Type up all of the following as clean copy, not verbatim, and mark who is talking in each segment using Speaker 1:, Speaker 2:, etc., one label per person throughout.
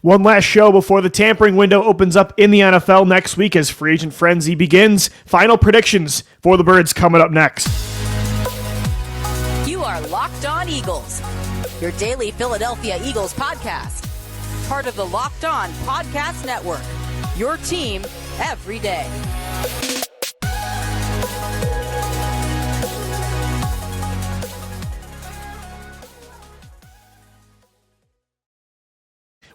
Speaker 1: One last show before the tampering window opens up in the NFL next week as free agent frenzy begins. Final predictions for the Birds coming up next.
Speaker 2: You are Locked On Eagles, your daily Philadelphia Eagles podcast. Part of the Locked On Podcast Network, your team every day.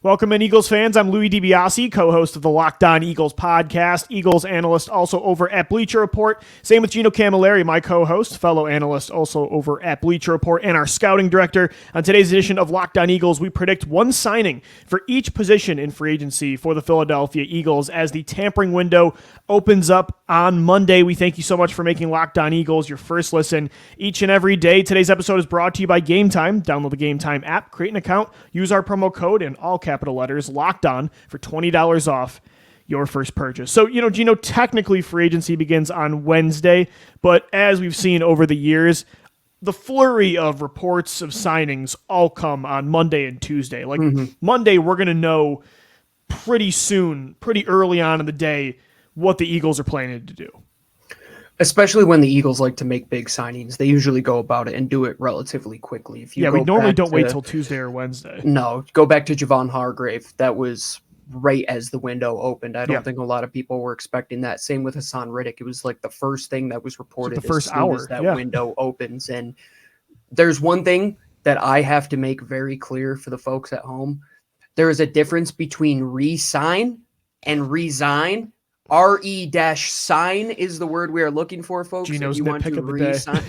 Speaker 1: Welcome in, Eagles fans. I'm Louis DiBiase, co-host of the Locked On Eagles podcast, Eagles analyst also over at Bleacher Report. Same with Gino Camilleri, my co-host, fellow analyst also over at Bleacher Report, and our scouting director. On today's edition of Locked On Eagles, we predict one signing for each position in free agency for the Philadelphia Eagles as the tampering window opens up on Monday. We thank you so much for making Locked On Eagles your first listen each and every day. Today's episode is brought to you by Game Time. Download the Game Time app, create an account, use our promo code in all capital letters, Locked On, for $20 off your first purchase. So, Gino, technically free agency begins on Wednesday, but as we've seen over the years, the flurry of reports of signings all come on Monday and Tuesday. Monday, we're going to know pretty soon, pretty early on in the day, what the Eagles are planning to do.
Speaker 3: Especially when the Eagles like to make big signings. They usually go about it and do it relatively quickly.
Speaker 1: We normally don't wait till Tuesday or Wednesday.
Speaker 3: No, go back to Javon Hargrave. That was right as the window opened. I don't think a lot of people were expecting that. Same with Hassan Riddick. It was like the first thing that was reported
Speaker 1: the first
Speaker 3: as soon
Speaker 1: hour
Speaker 3: as that window opens. And there's one thing that I have to make very clear for the folks at home. There is a difference between re-sign and resign. RE-sign is the word we are looking for, folks.
Speaker 1: Gino's
Speaker 3: if you want to
Speaker 1: resign.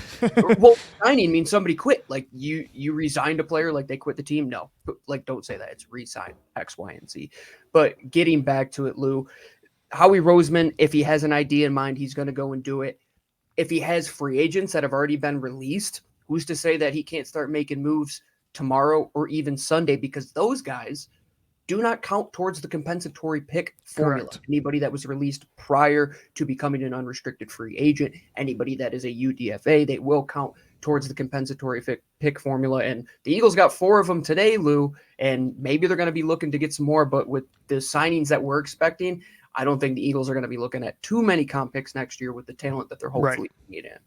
Speaker 3: Well, signing means somebody quit. Like you resigned a player, like they quit the team. No, like don't say that. It's resign X, Y, and Z. But getting back to it, Lou, Howie Roseman, if he has an idea in mind, he's going to go and do it. If he has free agents that have already been released, who's to say that he can't start making moves tomorrow or even Sunday? Because those guys do not count towards the compensatory pick formula.
Speaker 1: Correct.
Speaker 3: Anybody that was released prior to becoming an unrestricted free agent, anybody that is a UDFA, they will count towards the compensatory pick formula. And the Eagles got 4 of them today, Lou, and maybe they're going to be looking to get some more. But with the signings that we're expecting, I don't think the Eagles are going to be looking at too many comp picks next year with the talent that they're hopefully getting in.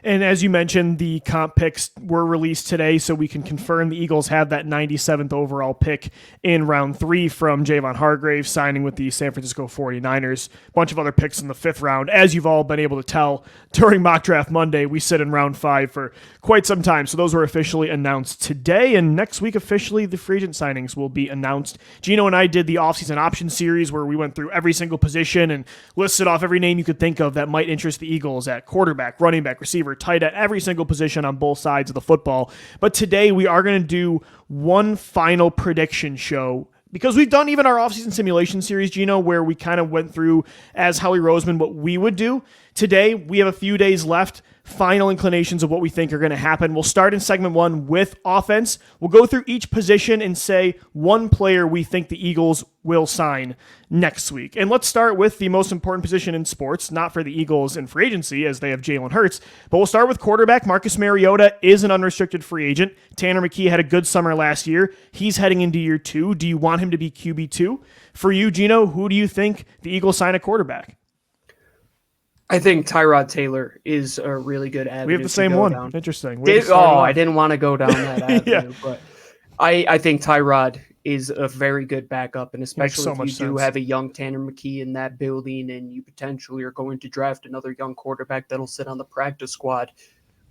Speaker 1: And as you mentioned, the comp picks were released today, so we can confirm the Eagles have that 97th overall pick in round 3 from Javon Hargrave, signing with the San Francisco 49ers. A bunch of other picks in the 5th round. As you've all been able to tell, during Mock Draft Monday, we sit in round 5 for quite some time. So those were officially announced today, and next week, officially, the free agent signings will be announced. Gino and I did the offseason option series where we went through every single position and listed off every name you could think of that might interest the Eagles at quarterback, running back, receiver, tight end, every single position on both sides of the football. But today we are going to do one final prediction show because we've done even our offseason simulation series, Gino, where we kind of went through as Howie Roseman what we would do. Today we have a few days left. Final inclinations of what we think are going to happen. We'll start in segment 1 with offense. We'll go through each position and say one player we think the Eagles will sign next week. And let's start with the most important position in sports, not for the Eagles in free agency as they have Jalen Hurts, but we'll start with quarterback. Marcus Mariota is an unrestricted free agent. Tanner McKee had a good summer last year. He's heading into year 2. Do you want him to be QB2? For you, Gino, who do you think the Eagles sign a quarterback?
Speaker 3: I think Tyrod Taylor is a really good avenue.
Speaker 1: We have the same one.
Speaker 3: Down.
Speaker 1: Interesting.
Speaker 3: I didn't want to go down that avenue,
Speaker 1: Yeah.
Speaker 3: But I think Tyrod is a very good backup, and especially
Speaker 1: so
Speaker 3: if
Speaker 1: much
Speaker 3: you do
Speaker 1: sense.
Speaker 3: have a young Tanner McKee in that building, and you potentially are going to draft another young quarterback that'll sit on the practice squad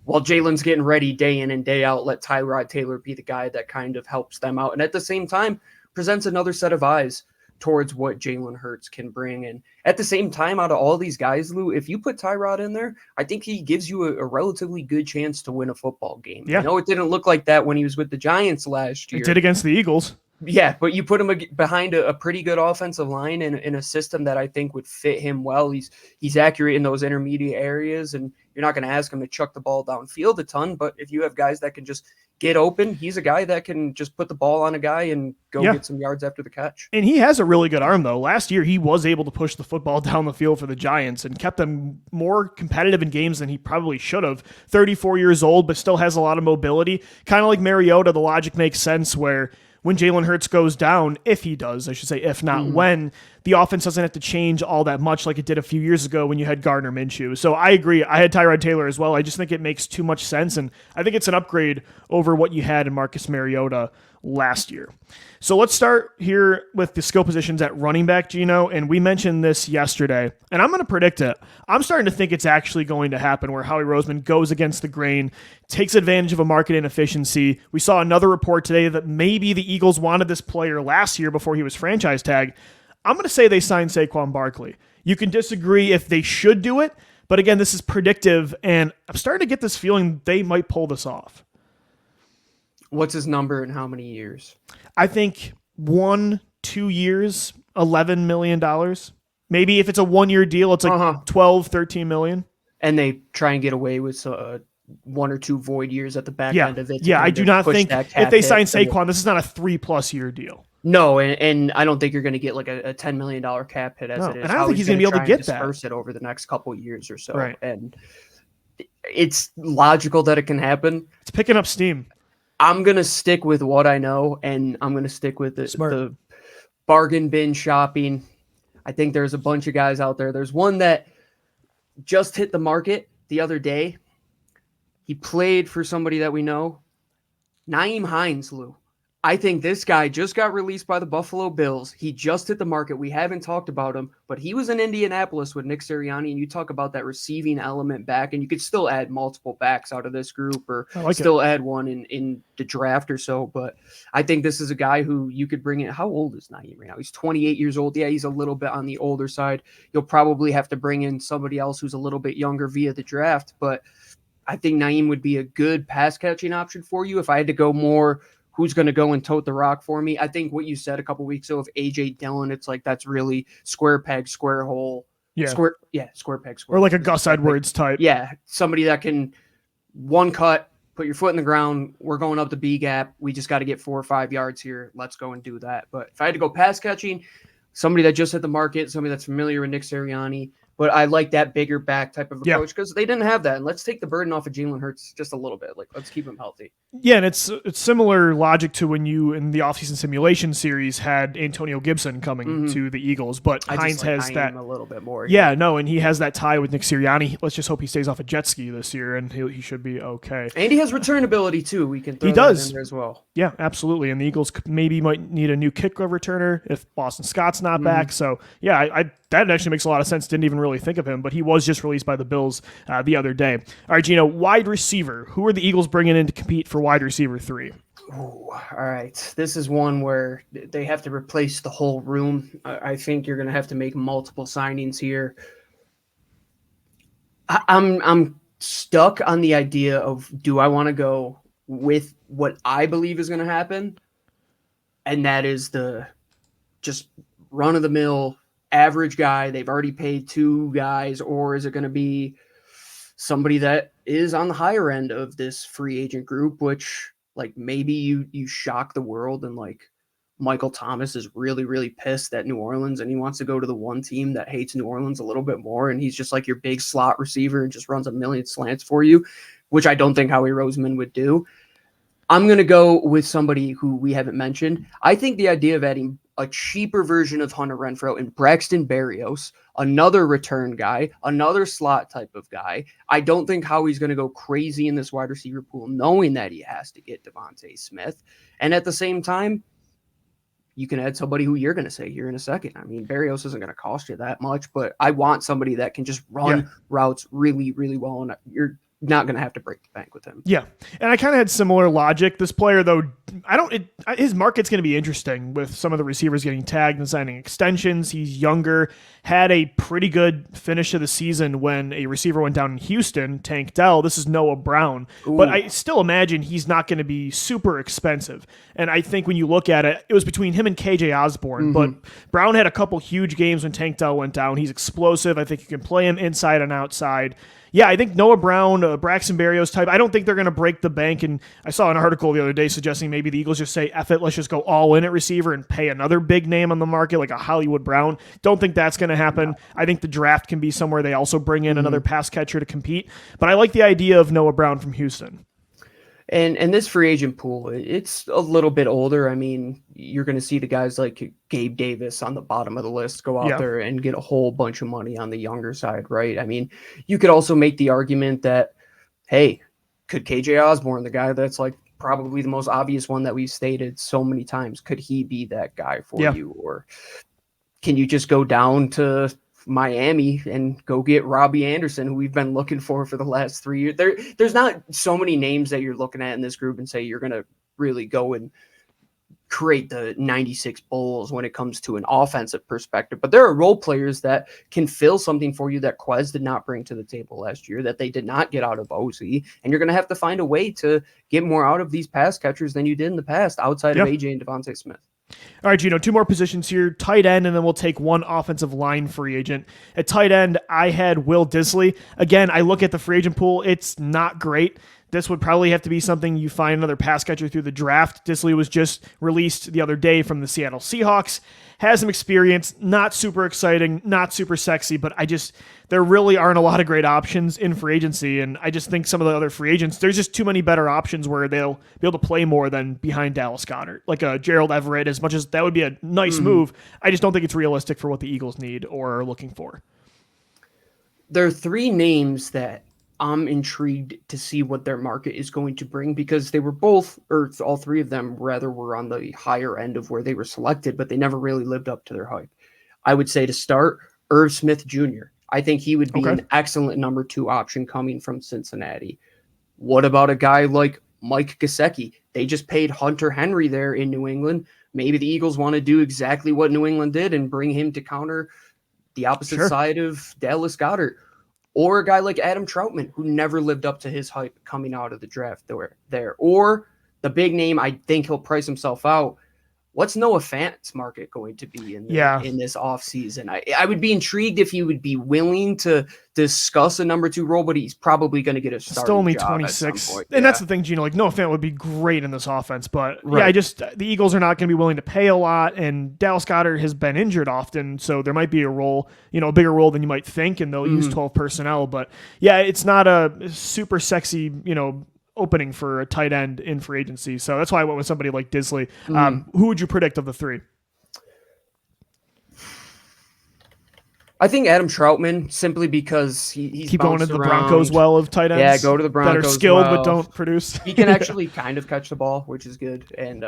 Speaker 3: while Jalen's getting ready day in and day out. Let Tyrod Taylor be the guy that kind of helps them out, and at the same time presents another set of eyes towards what Jalen Hurts can bring. And at the same time, out of all these guys, Lou, if you put Tyrod in there, I think he gives you a relatively good chance to win a football game.
Speaker 1: Yeah.
Speaker 3: I know it didn't look like that when he was with the Giants last year.
Speaker 1: It did against the Eagles.
Speaker 3: Yeah, but you put him behind a pretty good offensive line in a system that I think would fit him well. He's accurate in those intermediate areas, and you're not going to ask him to chuck the ball downfield a ton. But if you have guys that can just get open, he's a guy that can just put the ball on a guy and go get some yards after the catch.
Speaker 1: And he has a really good arm, though. Last year, he was able to push the football down the field for the Giants and kept them more competitive in games than he probably should have. 34 years old, but still has a lot of mobility. Kind of like Mariota, the logic makes sense where when Jalen Hurts goes down, if he does, I should say, if not when, the offense doesn't have to change all that much like it did a few years ago when you had Gardner Minshew. So I agree. I had Tyrod Taylor as well. I just think it makes too much sense, and I think it's an upgrade over what you had in Marcus Mariota last year. So let's start here with the skill positions at running back, Gino, and we mentioned this yesterday, and I'm going to predict it. I'm starting to think it's actually going to happen where Howie Roseman goes against the grain, takes advantage of a market inefficiency. We saw another report today that maybe the Eagles wanted this player last year before he was franchise tagged. I'm going to say they signed Saquon Barkley. You can disagree if they should do it, but again, this is predictive, and I'm starting to get this feeling they might pull this off.
Speaker 3: What's his number and how many years?
Speaker 1: I think 1-2 years, $11 million. Maybe if it's a 1-year deal, it's like 12, 13 million.
Speaker 3: And they try and get away with 1 or 2 void years at the back end of it.
Speaker 1: Yeah, I do not think if they sign Saquon, this is not a 3+ year deal.
Speaker 3: No, and I don't think you're going to get like a $10 million cap hit as it is.
Speaker 1: And I don't think he's going to be able to get that.
Speaker 3: Disperse it over the next couple of years or so.
Speaker 1: Right.
Speaker 3: And it's logical that it can happen.
Speaker 1: It's picking up steam.
Speaker 3: I'm going to stick with what I know, and I'm going to stick with the bargain bin shopping. I think there's a bunch of guys out there. There's one that just hit the market the other day. He played for somebody that we know. Nyheim Hines, Lou. I think this guy just got released by the Buffalo Bills. He just hit the market. We haven't talked about him, but he was in Indianapolis with Nick Sirianni, and you talk about that receiving element back, and you could still add multiple backs out of this group or add one in the draft or so. But I think this is a guy who you could bring in. How old is Nyheim right now? He's 28 years old. Yeah, he's a little bit on the older side. You'll probably have to bring in somebody else who's a little bit younger via the draft, but I think Nyheim would be a good pass catching option for you. If I had to go more, who's going to go and tote the rock for me? I think what you said a couple weeks ago of A.J. Dillon, it's like that's really square peg, square hole.
Speaker 1: Yeah.
Speaker 3: Square peg, square
Speaker 1: Or like
Speaker 3: hole.
Speaker 1: a Gus Edwards type.
Speaker 3: Yeah, somebody that can one cut, put your foot in the ground. We're going up the B gap. We just got to get 4 or 5 yards here. Let's go and do that. But if I had to go pass catching, somebody that just hit the market, somebody that's familiar with Nick Sirianni. But I like that bigger back type of approach because they didn't have that. And let's take the burden off of Jalen Hurts just a little bit. Like, let's keep him healthy.
Speaker 1: Yeah, and it's similar logic to when you, in the offseason simulation series, had Antonio Gibson coming to the Eagles. But Hines has that
Speaker 3: a little bit more.
Speaker 1: Yeah, no, and he has that tie with Nick Sirianni. Let's just hope he stays off a jet ski this year, and he should be okay.
Speaker 3: And he has return ability, too. We can throw that in there as well.
Speaker 1: Yeah, absolutely. And the Eagles maybe might need a new kickoff returner if Boston Scott's not back. So, yeah, that actually makes a lot of sense. Didn't even really think of him, but he was just released by the Bills the other day. All right, Gino, wide receiver. Who are the Eagles bringing in to compete for wide receiver 3?
Speaker 3: Ooh, all right. This is one where they have to replace the whole room. I think you're going to have to make multiple signings here. I'm stuck on the idea of, do I want to go with what I believe is going to happen? And that is the just run-of-the-mill average guy. They've already paid 2 guys, or is it going to be somebody that is on the higher end of this free agent group, which like maybe you shock the world and like Michael Thomas is really, really pissed at New Orleans and he wants to go to the one team that hates New Orleans a little bit more. And he's just like your big slot receiver and just runs a million slants for you, which I don't think Howie Roseman would do. I'm going to go with somebody who we haven't mentioned. I think the idea of adding a cheaper version of Hunter Renfrow and Braxton Berrios, another return guy, another slot type of guy. I don't think Howie's going to go crazy in this wide receiver pool, knowing that he has to get Devontae Smith. And at the same time, you can add somebody who you're going to say here in a second. I mean, Berrios isn't going to cost you that much, but I want somebody that can just run routes really, really well. And you're not going to have to break the bank with him.
Speaker 1: Yeah. And I kind of had similar logic. This player, though, his market's going to be interesting with some of the receivers getting tagged and signing extensions. He's younger, had a pretty good finish of the season when a receiver went down in Houston, Tank Dell. This is Noah Brown. Ooh. But I still imagine he's not going to be super expensive. And I think when you look at it, it was between him and KJ Osborne. But Brown had a couple huge games when Tank Dell went down. He's explosive. I think you can play him inside and outside. Yeah, I think Noah Brown, Braxton Berrios type, I don't think they're going to break the bank. And I saw an article the other day suggesting maybe the Eagles just say, F it, let's just go all in at receiver and pay another big name on the market like a Hollywood Brown. Don't think that's going to happen. I think the draft can be somewhere they also bring in another pass catcher to compete. But I like the idea of Noah Brown from Houston.
Speaker 3: And this free agent pool, it's a little bit older. I mean, you're going to see the guys like Gabe Davis on the bottom of the list go out there and get a whole bunch of money on the younger side, right? I mean, you could also make the argument that, hey, could KJ Osborne, the guy that's like probably the most obvious one that we've stated so many times, could he be that guy for you? Or can you just go down to Miami and go get Robbie Anderson, who we've been looking for the last 3 years? There's not so many names that you're looking at in this group and say you're going to really go and create the 96 Bulls when it comes to an offensive perspective. But there are role players that can fill something for you that Quez did not bring to the table last year, that they did not get out of OC. And you're going to have to find a way to get more out of these pass catchers than you did in the past outside of AJ and Devontae Smith.
Speaker 1: All right, Gino, 2 more positions here. Tight end, and then we'll take 1 offensive line free agent. At tight end, I had Will Disley. Again, I look at the free agent pool. It's not great. This would probably have to be something you find another pass catcher through the draft. Disley was just released the other day from the Seattle Seahawks. Has some experience, not super exciting, not super sexy, but there really aren't a lot of great options in free agency, and I just think some of the other free agents, there's just too many better options where they'll be able to play more than behind Dallas Goedert. Like a Gerald Everett, as much as that would be a nice move, I just don't think it's realistic for what the Eagles need or are looking for.
Speaker 3: There are 3 names that I'm intrigued to see what their market is going to bring, because they were both, or all 3 of them rather, were on the higher end of where they were selected, but they never really lived up to their hype. I would say to start, Irv Smith Jr. I think he would be an excellent number 2 option coming from Cincinnati. What about a guy like Mike Gesicki? They just paid Hunter Henry there in New England. Maybe the Eagles want to do exactly what New England did and bring him to counter the opposite side of Dallas Goedert. Or a guy like Adam Troutman, who never lived up to his hype coming out of the draft there. Or the big name, I think he'll price himself out. What's Noah Fant's market going to be in this offseason? I would be intrigued if he would be willing to discuss a number 2 role, but he's probably going to get a starting
Speaker 1: Still only
Speaker 3: job
Speaker 1: 26.
Speaker 3: at some point.
Speaker 1: And that's the thing, Gino. Like, Noah Fant would be great in this offense, but the Eagles are not going to be willing to pay a lot, and Dallas Goedert has been injured often, so there might be a role, a bigger role than you might think, and they'll use 12 personnel. But it's not a super sexy, opening for a tight end in free agency. So that's why I went with somebody like Disley. Who would you predict of the 3?
Speaker 3: I think Adam Troutman, simply because he's
Speaker 1: keep going to the
Speaker 3: around.
Speaker 1: Broncos well of tight ends.
Speaker 3: Yeah, go to the Broncos.
Speaker 1: That are skilled but don't produce.
Speaker 3: He can actually kind of catch the ball, which is good. And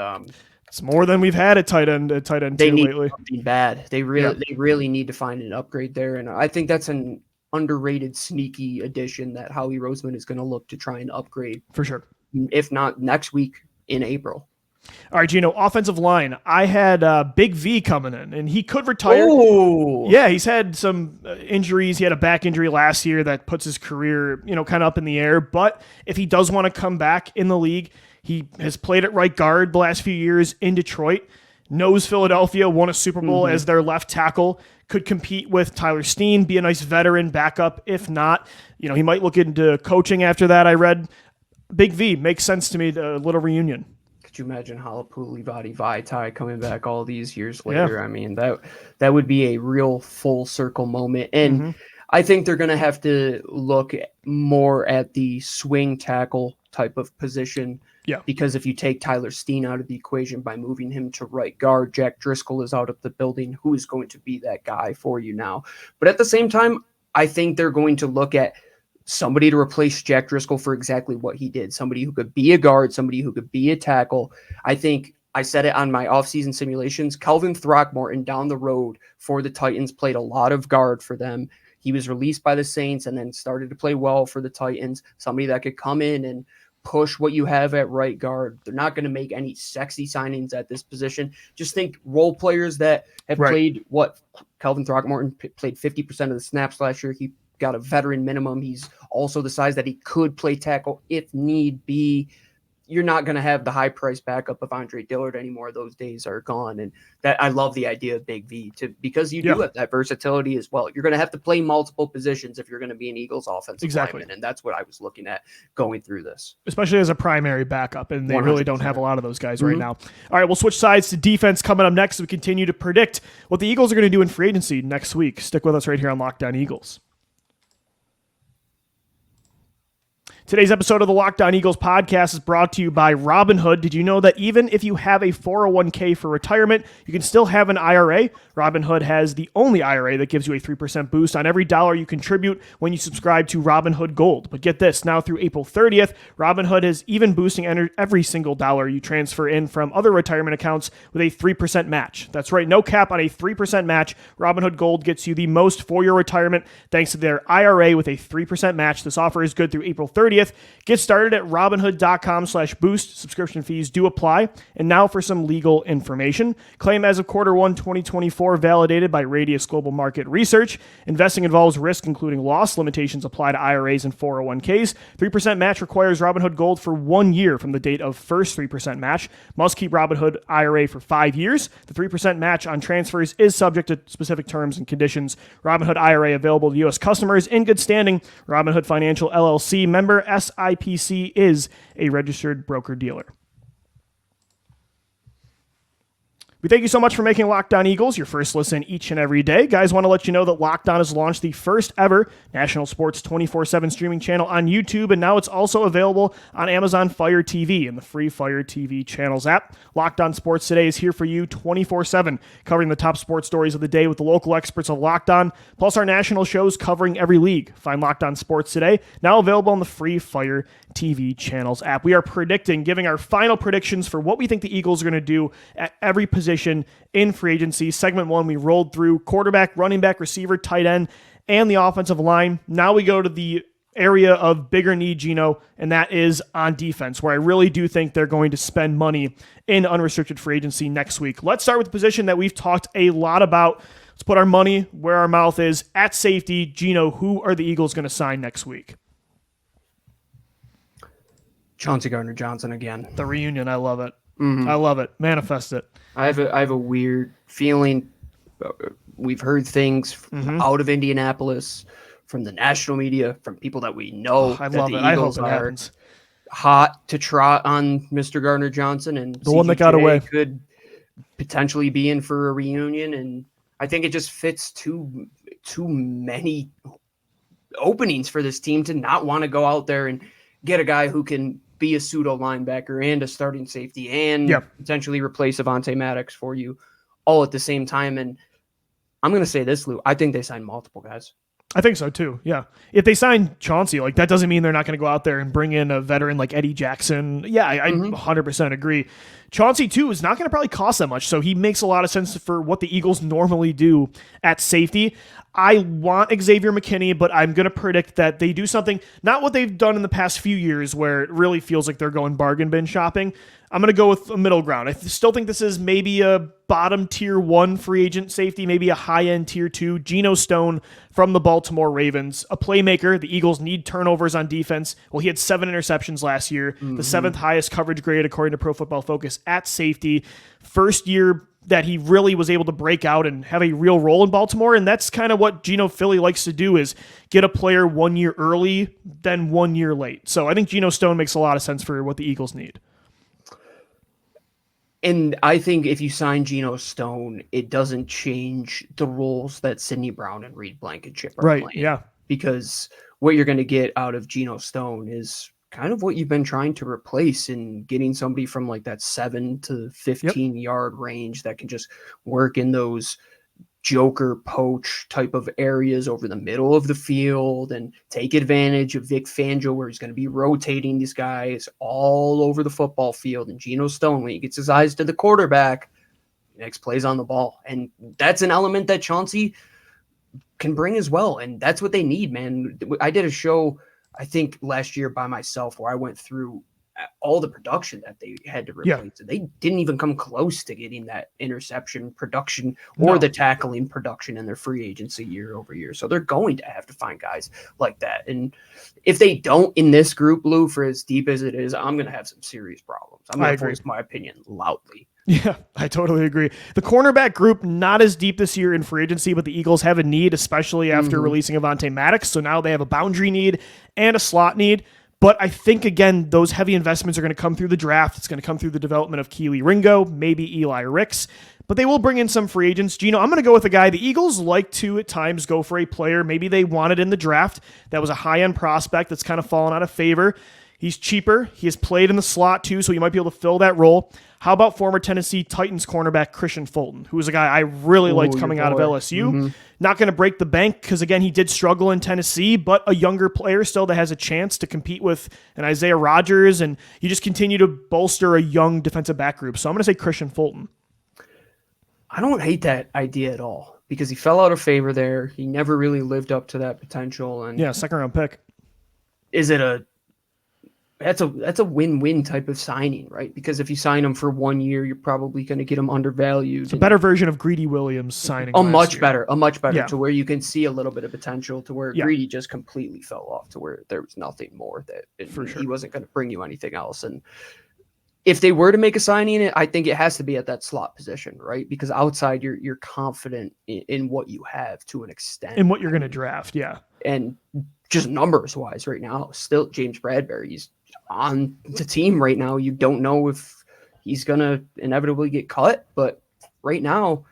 Speaker 1: it's more than we've had at tight end
Speaker 3: they need
Speaker 1: lately.
Speaker 3: Something bad. They really need to find an upgrade there. And I think that's an underrated, sneaky addition that Howie Roseman is going to look to try and upgrade.
Speaker 1: For sure.
Speaker 3: If not next week, in April.
Speaker 1: All right, Gino, offensive line. I had Big V coming in, and he could retire.
Speaker 3: Oh,
Speaker 1: yeah, he's had some injuries. He had a back injury last year that puts his career, kind of up in the air. But if he does want to come back in the league, he has played at right guard the last few years in Detroit, knows Philadelphia, won a Super Bowl as their left tackle, could compete with Tyler Steen, be a nice veteran backup. If not, he might look into coaching after that. I read Big V makes sense to me, a little reunion.
Speaker 3: Could you imagine Halapuli Vaitai coming back all these years later? Yeah. I mean, that would be a real full circle moment. And I think they're going to have to look more at the swing tackle type of position. Yeah. Because if you take Tyler Steen out of the equation by moving him to right guard, Jack Driscoll is out of the building. Who is going to be that guy for you now? But at the same time, I think they're going to look at somebody to replace Jack Driscoll for exactly what he did. Somebody who could be a guard, somebody who could be a tackle. I think I said it on my offseason simulations. Kelvin Throckmorton down the road for the Titans played a lot of guard for them. He was released by the Saints and then started to play well for the Titans. Somebody that could come in and push what you have at right guard. They're not going to make any sexy signings at this position. Just think role players that have played Kelvin Throckmorton played 50% of the snaps last year. He got a veteran minimum. He's also the size that he could play tackle if need be. You're not going to have the high price backup of Andre Dillard anymore. Those days are gone. And that I love the idea of Big V because you do have that versatility as well. You're going to have to play multiple positions if you're going to be an Eagles offensive lineman. And that's what I was looking at going through this.
Speaker 1: Especially as a primary backup. And they 100%. Really don't have a lot of those guys right now. All right, we'll switch sides to defense coming up next. We continue to predict what the Eagles are going to do in free agency next week. Stick with us right here on Locked On Eagles. Today's episode of the Locked On Eagles podcast is brought to you by Robinhood. Did you know that even if you have a 401k for retirement, you can still have an IRA? Robinhood has the only IRA that gives you a 3% boost on every dollar you contribute when you subscribe to Robinhood Gold. But get this, now through April 30th, Robinhood is even boosting every single dollar you transfer in from other retirement accounts with a 3% match. That's right, no cap on a 3% match. Robinhood Gold gets you the most for your retirement thanks to their IRA with a 3% match. This offer is good through April 30th. Get started at robinhood.com/boost. Subscription fees do apply. And now for some legal information. Claim as of Q1 2024 validated by Radius Global Market Research. Investing involves risk, including loss. Limitations apply to IRAs and 401ks. 3% match requires Robinhood Gold for 1 year from the date of first 3% match. Must keep Robinhood IRA for 5 years. The 3% match on transfers is subject to specific terms and conditions. Robinhood IRA available to U.S. customers in good standing. Robinhood Financial LLC member SIPC is a registered broker-dealer. We thank you so much for making Locked On Eagles your first listen each and every day. Guys, want to let you know that Locked On has launched the first ever national sports 24/7 streaming channel on YouTube, and now it's also available on Amazon Fire TV and the free Fire TV channels app. Locked On Sports Today is here for you 24/7, covering the top sports stories of the day with the local experts of Locked On, plus our national shows covering every league. Find Locked On Sports Today, now available on the free Fire TV channels app. We are giving our final predictions for what we think the Eagles are going to do at every position in free agency. Segment 1, we rolled through quarterback, running back, receiver, tight end, and the offensive line. Now we go to the area of bigger need, Gino, and that is on defense, where I really do think they're going to spend money in unrestricted free agency next week. Let's start with the position that we've talked a lot about. Let's put our money where our mouth is. At safety, Gino, who are the Eagles going to sign next week?
Speaker 3: Chauncey Gardner-Johnson again.
Speaker 1: The reunion, I love it. I love it. Manifest it.
Speaker 3: I have a weird feeling. We've heard things out of Indianapolis, from the national media, from people that we know.
Speaker 1: I
Speaker 3: that
Speaker 1: love
Speaker 3: the
Speaker 1: it. I
Speaker 3: Eagles
Speaker 1: hope it happens.
Speaker 3: Hot to trot on Mr. Gardner-Johnson, and
Speaker 1: the one that got away
Speaker 3: could potentially be in for a reunion. And I think it just fits too many openings for this team to not want to go out there and get a guy who can be a pseudo linebacker and a starting safety and potentially replace Avonte Maddox for you all at the same time. And I'm going to say this, Lou, I think they signed multiple guys.
Speaker 1: I think so too. Yeah. If they sign Chauncey, like that doesn't mean they're not going to go out there and bring in a veteran like Eddie Jackson. Yeah, I 100% agree. Chauncey too is not going to probably cost that much. So he makes a lot of sense for what the Eagles normally do at safety. I want Xavier McKinney, but I'm going to predict that they do something, not what they've done in the past few years where it really feels like they're going bargain bin shopping. I'm going to go with a middle ground. I still think this is maybe a bottom tier 1 free agent safety, maybe a high end tier 2. Geno Stone from the Baltimore Ravens, a playmaker. The Eagles need turnovers on defense. Well, he had 7 interceptions last year, the 7th highest coverage grade according to Pro Football Focus at safety. First year that he really was able to break out and have a real role in Baltimore. And that's kind of what Geno Philly likes to do, is get a player 1 year early, then 1 year late. So I think Geno Stone makes a lot of sense for what the Eagles need.
Speaker 3: And I think if you sign Geno Stone, it doesn't change the roles that Sidney Brown and Reed Blankenship are playing.
Speaker 1: Yeah.
Speaker 3: Because what you're going to get out of Geno Stone is kind of what you've been trying to replace in getting somebody from like that 7 to 15 yard range that can just work in those joker poach type of areas over the middle of the field and take advantage of Vic Fangio, where he's going to be rotating these guys all over the football field. And Geno Stone, when he gets his eyes to the quarterback, next plays on the ball. And that's an element that Chauncey can bring as well. And that's what they need, man. I did a show, I think last year by myself, where I went through all the production that they had to replace. They didn't even come close to getting that interception production or the tackling production in their free agency year over year. So they're going to have to find guys like that. And if they don't in this group, Lou, for as deep as it is, I'm going to have some serious problems. I'm going to voice my opinion loudly.
Speaker 1: Yeah, I totally agree. The cornerback group, not as deep this year in free agency, but the Eagles have a need, especially after releasing Avonte Maddox. So now they have a boundary need and a slot need. But I think, again, those heavy investments are going to come through the draft. It's going to come through the development of Keely Ringo, maybe Eli Ricks. but they will bring in some free agents. Gino, I'm going to go with a guy the Eagles like to at times go for a player maybe they wanted in the draft that was a high-end prospect that's kind of fallen out of favor. He's cheaper. He has played in the slot too, so he might be able to fill that role. How about former Tennessee Titans cornerback Christian Fulton, who is a guy I really liked coming out of LSU. Mm-hmm. Not going to break the bank because, again, he did struggle in Tennessee, but a younger player still that has a chance to compete with an Isaiah Rodgers, and you just continue to bolster a young defensive back group. So I'm going to say Christian Fulton.
Speaker 3: I don't hate that idea at all because he fell out of favor there. He never really lived up to that potential. And
Speaker 1: yeah, second-round pick.
Speaker 3: Is it That's a win-win type of signing, right? Because if you sign him for 1 year, you're probably going to get him undervalued.
Speaker 1: It's a better version of Greedy Williams signing.
Speaker 3: A much better to where you can see a little bit of potential to where Greedy just completely fell off to where there was nothing more he wasn't going to bring you anything else. And if they were to make a signing, I think it has to be at that slot position, right? Because outside you're confident in what you have to an extent.
Speaker 1: In what you're going to draft, yeah.
Speaker 3: And just numbers wise right now, still James Bradbury's on the team right now. You don't know if he's going to inevitably get cut, but right now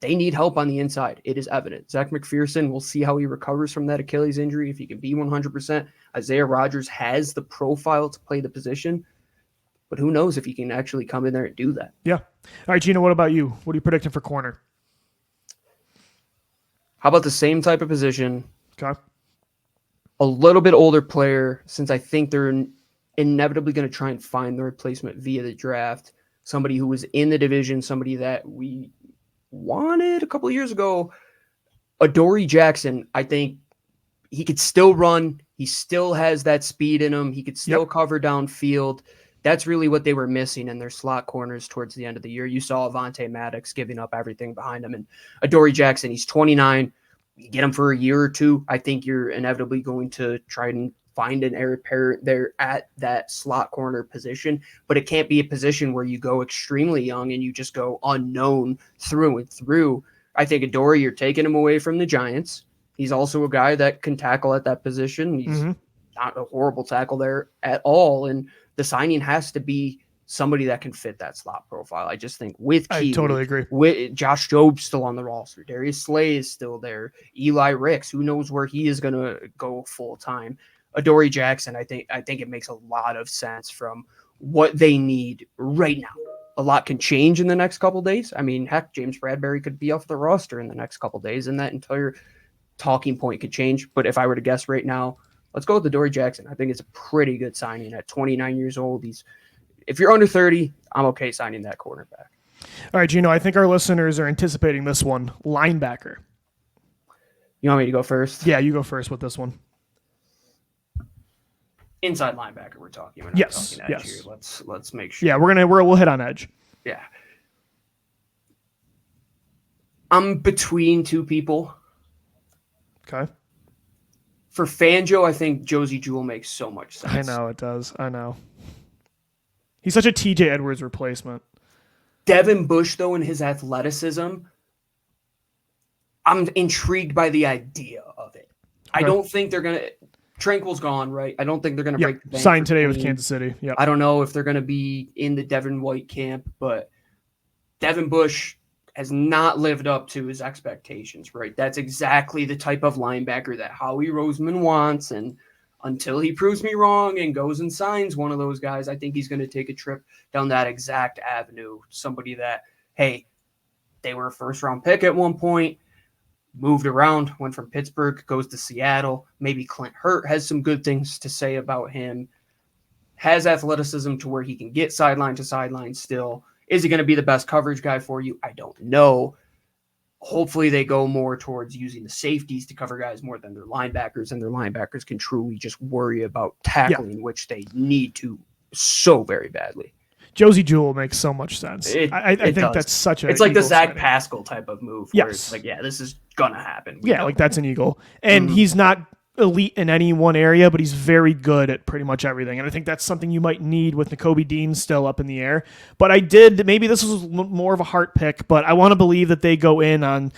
Speaker 3: they need help on the inside. It is evident. Zach McPherson, we'll see how he recovers from that Achilles injury. If he can be 100%, Isaiah Rodgers has the profile to play the position, but who knows if he can actually come in there and do that.
Speaker 1: Yeah. All right, Gino, what about you? What are you predicting for corner?
Speaker 3: How about the same type of position?
Speaker 1: Okay.
Speaker 3: A little bit older player, since I think they're inevitably going to try and find the replacement via the draft. Somebody who was in the division, somebody that we wanted a couple of years ago. Adoree Jackson, I think he could still run. He still has that speed in him. He could still cover downfield. That's really what they were missing in their slot corners towards the end of the year. You saw Avonte Maddox giving up everything behind him. And Adoree Jackson, he's 29. You get him for a year or two, I think you're inevitably going to try and find an heir apparent there at that slot corner position. But it can't be a position where you go extremely young and you just go unknown through and through. I think Adoree, you're taking him away from the Giants. He's also a guy that can tackle at that position. He's not a horrible tackle there at all. And the signing has to be somebody that can fit that slot profile. I just think with Keeley,
Speaker 1: I totally agree.
Speaker 3: With Josh Job's still on the roster, Darius Slay is still there, Eli Ricks, who knows where he is going to go full time. Adoree Jackson, I think it makes a lot of sense from what they need right now. A lot can change in the next couple days. I mean, heck, James Bradbury could be off the roster in the next couple days, and that entire talking point could change. But if I were to guess right now, let's go with Adoree Jackson. I think it's a pretty good signing at 29 years old. If you're under 30, I'm okay signing that cornerback.
Speaker 1: All right, Gino, I think our listeners are anticipating this one. Linebacker.
Speaker 3: You want me to go first?
Speaker 1: Yeah, you go first with this one.
Speaker 3: Inside linebacker we're talking. We're not talking edge here. Let's make sure.
Speaker 1: Yeah, we'll hit on edge.
Speaker 3: Yeah. I'm between two people.
Speaker 1: Okay.
Speaker 3: For Fangio, I think Josie Jewell makes so much sense.
Speaker 1: I know it does. I know. He's such a TJ Edwards replacement.
Speaker 3: Devin Bush, though, in his athleticism, I'm intrigued by the idea of it. Okay. I don't think they're going to – Tranquil's gone, right? I don't think they're going to break the bank.
Speaker 1: Signed today with Kansas City. Yep.
Speaker 3: I don't know if they're going to be in the Devin White camp, but Devin Bush has not lived up to his expectations, right? That's exactly the type of linebacker that Howie Roseman wants, and until he proves me wrong and goes and signs one of those guys, I think he's going to take a trip down that exact avenue. Somebody that, hey, they were a first-round pick at one point, moved around, went from Pittsburgh, goes to Seattle. Maybe Clint Hurt has some good things to say about him. Has athleticism to where he can get sideline to sideline still. Is he going to be the best coverage guy for you? I don't know. Hopefully they go more towards using the safeties to cover guys more than their linebackers, and their linebackers can truly just worry about tackling, which they need to so very badly.
Speaker 1: Josie Jewell makes so much sense. I think that's such a...
Speaker 3: It's like the Zach
Speaker 1: signing.
Speaker 3: Pascal type of move. Where it's like, yeah, this is going to happen.
Speaker 1: Like that's an Eagle. And he's not elite in any one area, but he's very good at pretty much everything. And I think that's something you might need with Nakobe Dean still up in the air. But maybe this was more of a heart pick, but I want to believe that they go in on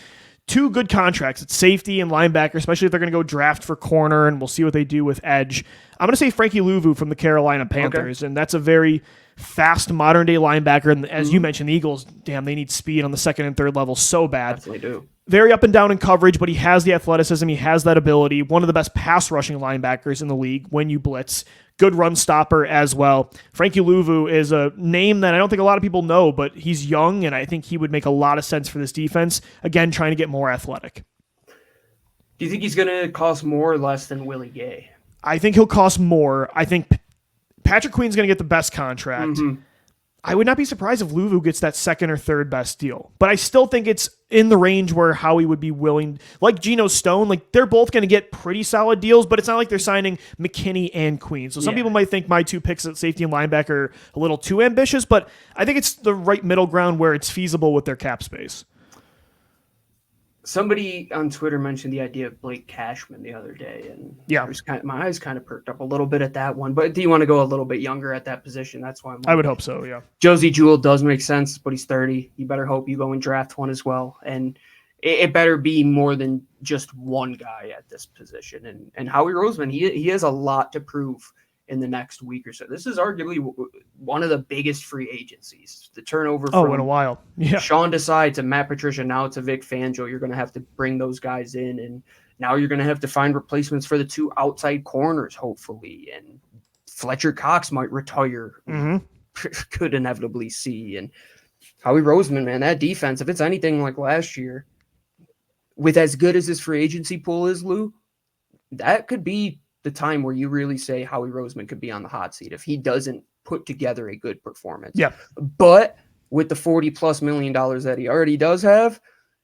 Speaker 1: two good contracts at safety and linebacker, especially if they're going to go draft for corner, and we'll see what they do with edge. I'm going to say Frankie Louvu from the Carolina Panthers, and that's a very fast modern day linebacker. And as you mentioned, the Eagles, damn, they need speed on the second and third level so bad.
Speaker 3: Definitely do.
Speaker 1: Very up and down in coverage, but he has the athleticism. He has that ability. One of the best pass rushing linebackers in the league when you blitz. Good run stopper as well. Frankie Louvu is a name that I don't think a lot of people know, but he's young, and I think he would make a lot of sense for this defense. Again, trying to get more athletic.
Speaker 3: Do you think he's going to cost more or less than Willie Gay?
Speaker 1: I think he'll cost more. I think Patrick Queen's going to get the best contract. I would not be surprised if Louvu gets that second or third best deal. But I still think it's in the range where Howie would be willing, like Geno Stone, like they're both going to get pretty solid deals, but it's not like they're signing McKinney and Queen. So some people might think my two picks at safety and linebacker are a little too ambitious, but I think it's the right middle ground where it's feasible with their cap space.
Speaker 3: Somebody on Twitter mentioned the idea of Blake Cashman the other day, and my eyes kind of perked up a little bit at that one. But do you want to go a little bit younger at that position? That's why
Speaker 1: I would hope so, yeah.
Speaker 3: Josie Jewell does make sense, but he's 30. You better hope you go and draft one as well. And it better be more than just one guy at this position. And Howie Roseman, he has a lot to prove in the next week or so. This is arguably one of the biggest free agencies. The turnover from
Speaker 1: in a while. Yeah.
Speaker 3: Sean Desai to Matt Patricia, now to Vic Fangio. You're going to have to bring those guys in, and now you're going to have to find replacements for the two outside corners, hopefully. And Fletcher Cox might retire. Could inevitably see. And Howie Roseman, man, that defense, if it's anything like last year, with as good as this free agency pool is, Lou, that could be the time where you really say Howie Roseman could be on the hot seat if he doesn't put together a good performance.
Speaker 1: Yeah.
Speaker 3: But with the $40+ million that he already does have,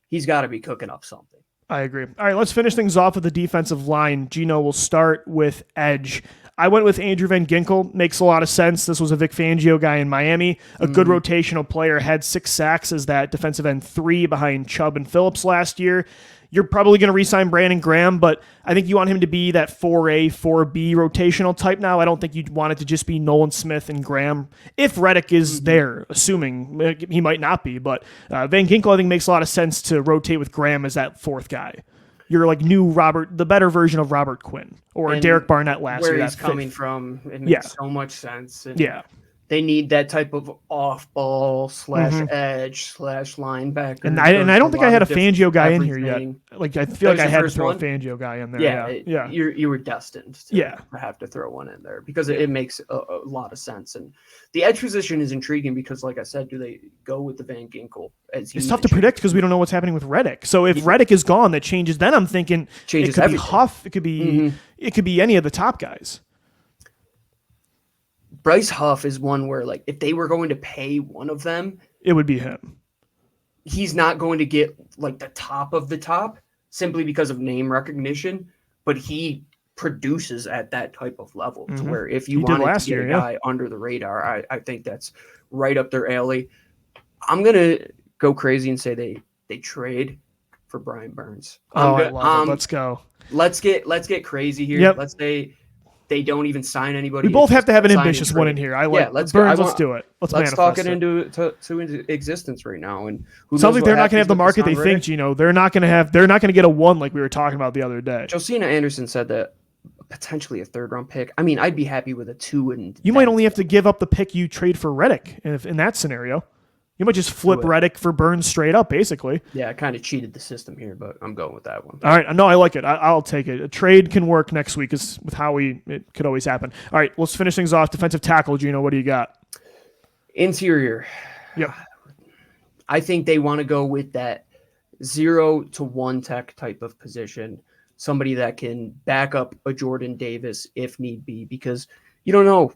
Speaker 3: he's got to be cooking up something.
Speaker 1: I agree. All right, let's finish things off with the defensive line. Gino, will start with edge. I went with Andrew Van Ginkel. Makes a lot of sense. This was a Vic Fangio guy in Miami. A good rotational player. Had 6 sacks as that defensive end 3 behind Chubb and Phillips last year. You're probably going to re-sign Brandon Graham, but I think you want him to be that 4A, 4B rotational type now. I don't think you'd want it to just be Nolan Smith and Graham. If Reddick is there, assuming he might not be, but Van Ginkel, I think, makes a lot of sense to rotate with Graham as that 4th guy. You're like new Robert, the better version of Robert Quinn or Derek Barnett last year.
Speaker 3: Where he's coming from, it makes so much sense. And they need that type of off-ball / edge / linebacker.
Speaker 1: And I don't think I had a Fangio guy in here yet. Like I feel like I had to throw a Fangio guy in there. Yeah.
Speaker 3: You were destined to have to throw one in there because it makes a lot of sense. And the edge position is intriguing because, like I said, do they go with the Van Ginkel?
Speaker 1: It's tough to predict because we don't know what's happening with Reddick. So if Reddick is gone, that changes. Then I'm thinking it could be Huff. It could be any of the top guys.
Speaker 3: Bryce Huff is one where, like, if they were going to pay one of them,
Speaker 1: it would be him.
Speaker 3: He's not going to get like the top of the top simply because of name recognition, but he produces at that type of level to where if you wanted to get a guy under the radar, I think that's right up their alley. I'm going to go crazy and say they trade for Brian Burns.
Speaker 1: I love it. Let's go.
Speaker 3: Let's get crazy here.
Speaker 1: Yep.
Speaker 3: Let's say they don't even sign anybody.
Speaker 1: We both have to have an ambitious one in here. I like Burns. Let's do it. Let's
Speaker 3: talk it into existence right now. And
Speaker 1: sounds like they're not going to have the market they think. Gino, they're not going to get a 1 like we were talking about the other day.
Speaker 3: Josina Anderson said that potentially a 3rd round pick. I mean, I'd be happy with a 2. And
Speaker 1: you might only have to give up the pick you trade for Reddick in that scenario. You might just flip Reddick for Burns straight up, basically.
Speaker 3: Yeah, I kind of cheated the system here, but I'm going with that one.
Speaker 1: All right. No, I like it. I'll take it. A trade can work next week because with Howie, it could always happen. All right, let's finish things off. Defensive tackle, Gino, what do you got?
Speaker 3: Interior.
Speaker 1: Yep.
Speaker 3: I think they want to go with that 0 to 1 tech type of position. Somebody that can back up a Jordan Davis if need be, because you don't know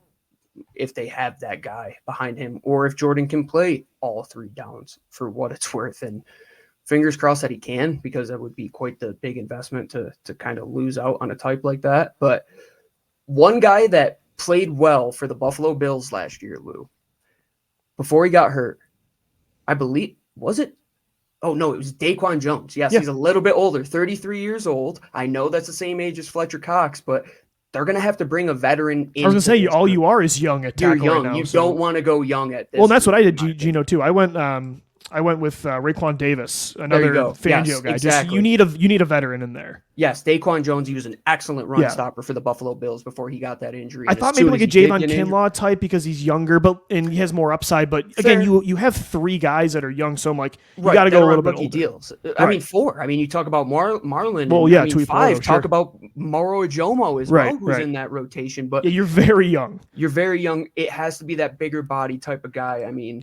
Speaker 3: if they have that guy behind him or if Jordan can play all 3 downs for what it's worth. And fingers crossed that he can, because that would be quite the big investment to kind of lose out on a type like that. But one guy that played well for the Buffalo Bills last year, Lou, before he got hurt, I believe, was it? Oh, no, it was Daquan Jones. Yes, he's a little bit older, 33 years old. I know that's the same age as Fletcher Cox, but they're going to have to bring a veteran in.
Speaker 1: I was going to say, all you are is young at tackle.
Speaker 3: You're young.
Speaker 1: Right now,
Speaker 3: you don't want to go young at this.
Speaker 1: Well, that's what I did, Gino, too. I went I went with Raekwon Davis, another Fangio
Speaker 3: yes,
Speaker 1: guy.
Speaker 3: Exactly.
Speaker 1: Just you need a veteran in there.
Speaker 3: Yes, Daquan Jones, he was an excellent run stopper for the Buffalo Bills before he got that injury.
Speaker 1: I thought maybe like a Javon Kinlaw type because he's younger, and he has more upside. But again, you have 3 guys that are young, so I'm like, you got to go a little bit older.
Speaker 3: Deals. I mean, 4. I mean, you talk about Marlon.
Speaker 1: Well, yeah,
Speaker 3: 5. Talk about Mauro Ijomo as well, who's in that rotation. But
Speaker 1: you're very young.
Speaker 3: You're very young. It has to be that bigger body type of guy. I mean,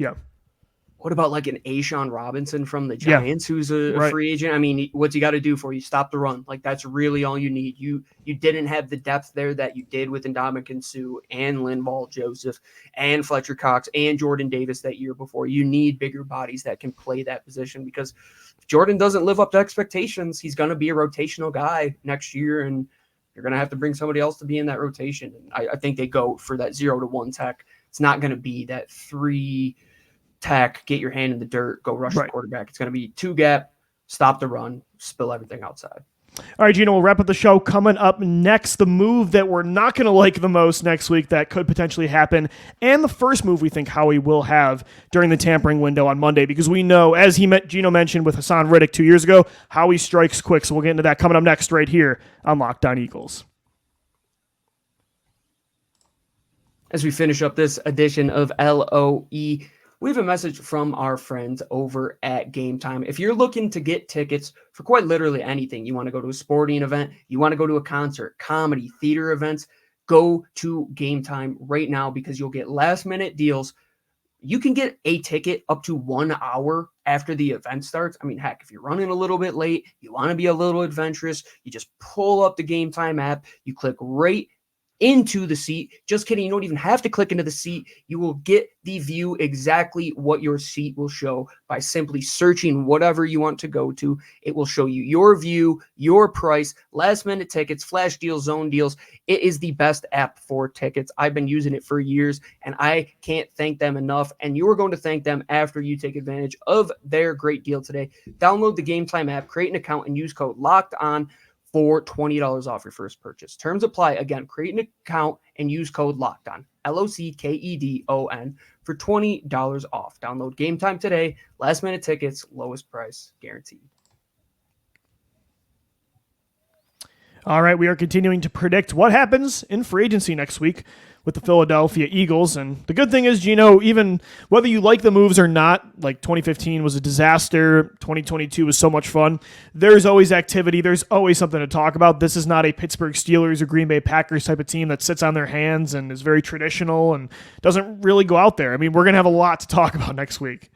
Speaker 3: what about like an A'Shawn Robinson from the Giants, who's a free agent? I mean, what's he got to do for you? Stop the run. Like, that's really all you need. You didn't have the depth there that you did with Ndamukong Suh and Linval Joseph and Fletcher Cox and Jordan Davis that year before. You need bigger bodies that can play that position, because if Jordan doesn't live up to expectations, he's going to be a rotational guy next year, and you're going to have to bring somebody else to be in that rotation. And I think they go for that 0-1 tech. It's not going to be that 3 tech, get your hand in the dirt, go rush the quarterback. It's going to be 2 gap, stop the run, spill everything outside.
Speaker 1: All right, Gino, we'll wrap up the show. Coming up next, the move that we're not going to like the most next week that could potentially happen, and the first move we think Howie will have during the tampering window on Monday, because we know, as Gino mentioned with Hassan Riddick 2 years ago, Howie strikes quick. So we'll get into that coming up next right here on Locked On Eagles.
Speaker 3: As we finish up this edition of LOE, we have a message from our friends over at Game Time. If you're looking to get tickets for quite literally anything, you want to go to a sporting event, you want to go to a concert, comedy, theater events, go to Game Time right now, because you'll get last minute deals. You can get a ticket up to 1 hour after the event starts. I mean, heck, if you're running a little bit late, you want to be a little adventurous, you just pull up the Game Time app, you click right into the seat. Just kidding. You don't even have to click into the seat. You will get the view exactly what your seat will show by simply searching whatever you want to go to. It will show you your view, your price, last minute tickets, flash deals, zone deals. It is the best app for tickets. I've been using it for years, and I can't thank them enough. And you are going to thank them after you take advantage of their great deal today. Download the Game Time app, create an account, and use code LOCKEDON for $20 off your first purchase. Terms apply. Again, create an account and use code LOCKEDON, LOCKEDON, for $20 off. Download Game Time today. Last minute tickets, lowest price guaranteed.
Speaker 1: All right, we are continuing to predict what happens in free agency next week with the Philadelphia Eagles. And the good thing is, Gino, even whether you like the moves or not, like 2015 was a disaster, 2022 was so much fun, there's always activity, there's always something to talk about. This is not a Pittsburgh Steelers or Green Bay Packers type of team that sits on their hands and is very traditional and doesn't really go out there. I mean, we're going to have a lot to talk about next week.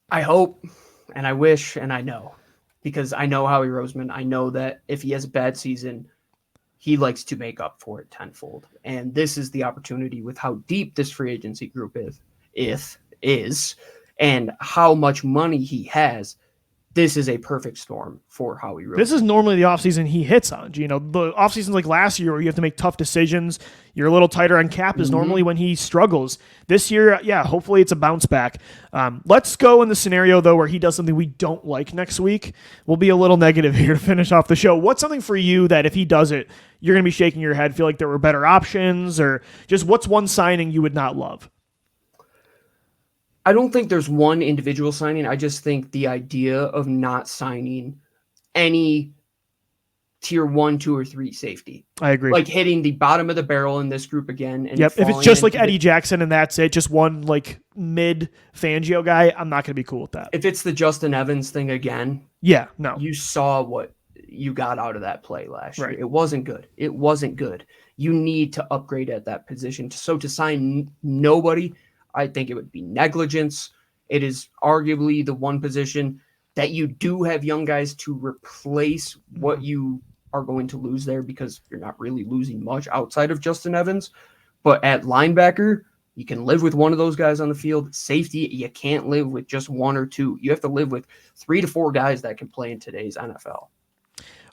Speaker 3: I hope, and I wish, and I know. Because I know Howie Roseman. I know that if he has a bad season, he likes to make up for it tenfold. And this is the opportunity with how deep this free agency group is, and how much money he has. This is a perfect storm for Howie Roseman.
Speaker 1: This is normally the offseason he hits on. The offseasons like last year where you have to make tough decisions, you're a little tighter on cap is normally when he struggles. This year, hopefully it's a bounce back. Let's go in the scenario, though, where he does something we don't like next week. We'll be a little negative here to finish off the show. What's something for you that if he does it, you're going to be shaking your head, feel like there were better options, or just what's one signing you would not love?
Speaker 3: I don't think there's one individual signing. I just think the idea of not signing any tier 1, 2, or 3 safety.
Speaker 1: I agree.
Speaker 3: Like hitting the bottom of the barrel in this group again. And
Speaker 1: if it's just like Eddie Jackson and that's it, just one like mid Fangio guy, I'm not going to be cool with that.
Speaker 3: If it's the Justin Evans thing again,
Speaker 1: no.
Speaker 3: You saw what you got out of that play last year. It wasn't good. It wasn't good. You need to upgrade at that position. So to sign nobody, I think it would be negligence. It is arguably the one position that you do have young guys to replace what you are going to lose there, because you're not really losing much outside of Justin Evans. But at linebacker, you can live with one of those guys on the field. Safety, you can't live with just 1 or 2. You have to live with 3 to 4 guys that can play in today's NFL.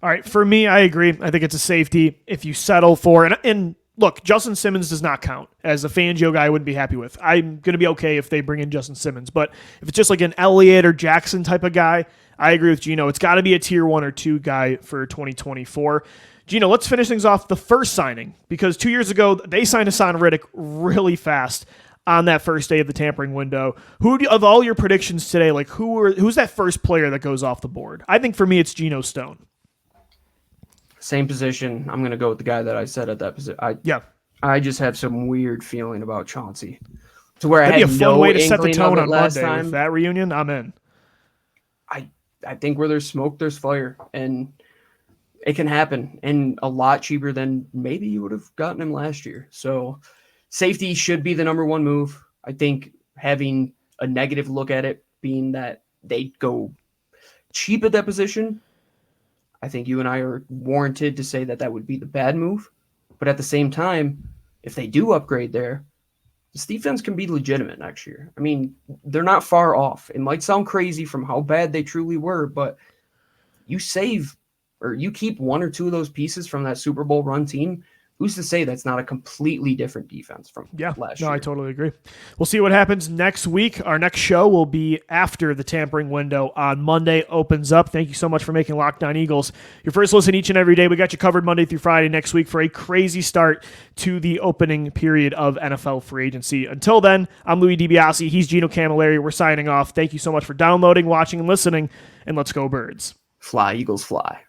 Speaker 1: All right, for me, I agree. I think it's a safety. If you settle for, and look, Justin Simmons does not count. As a Fangio guy, I wouldn't be happy with. I'm going to be okay if they bring in Justin Simmons. But if it's just like an Elliott or Jackson type of guy, I agree with Gino. It's got to be a tier 1 or 2 guy for 2024. Gino, let's finish things off the first signing, because 2 years ago, they signed Hassan Riddick really fast. on that first day of the tampering window. Of all your predictions today, like who's that first player that goes off the board? I think for me, it's Geno Stone.
Speaker 3: Same position. I'm going to go with the guy that I said at that position. I just have some weird feeling about Chauncey. To where
Speaker 1: That'd
Speaker 3: I had
Speaker 1: be a fun
Speaker 3: no
Speaker 1: way to set the
Speaker 3: inkling
Speaker 1: tone
Speaker 3: of it
Speaker 1: on
Speaker 3: last
Speaker 1: Monday.
Speaker 3: time.
Speaker 1: With that reunion, I'm in.
Speaker 3: I think where there's smoke, there's fire. And it can happen. And a lot cheaper than maybe you would have gotten him last year. So safety should be the number one move. I think having a negative look at it, being that they go cheap at that position, I think you and I are warranted to say that that would be the bad move. But at the same time, if they do upgrade there, this defense can be legitimate next year. I mean, they're not far off. It might sound crazy from how bad they truly were, but you save or you keep one or two of those pieces from that Super Bowl run team. Who's to say that's not a completely different defense from last year?
Speaker 1: No, I totally agree. We'll see what happens next week. Our next show will be after the tampering window on Monday opens up. Thank you so much for making Locked On Eagles your first listen each and every day. We got you covered Monday through Friday next week for a crazy start to the opening period of NFL free agency. Until then, I'm Louis DiBiase. He's Gino Camilleri. We're signing off. Thank you so much for downloading, watching, and listening, and let's go Birds.
Speaker 3: Fly, Eagles, fly.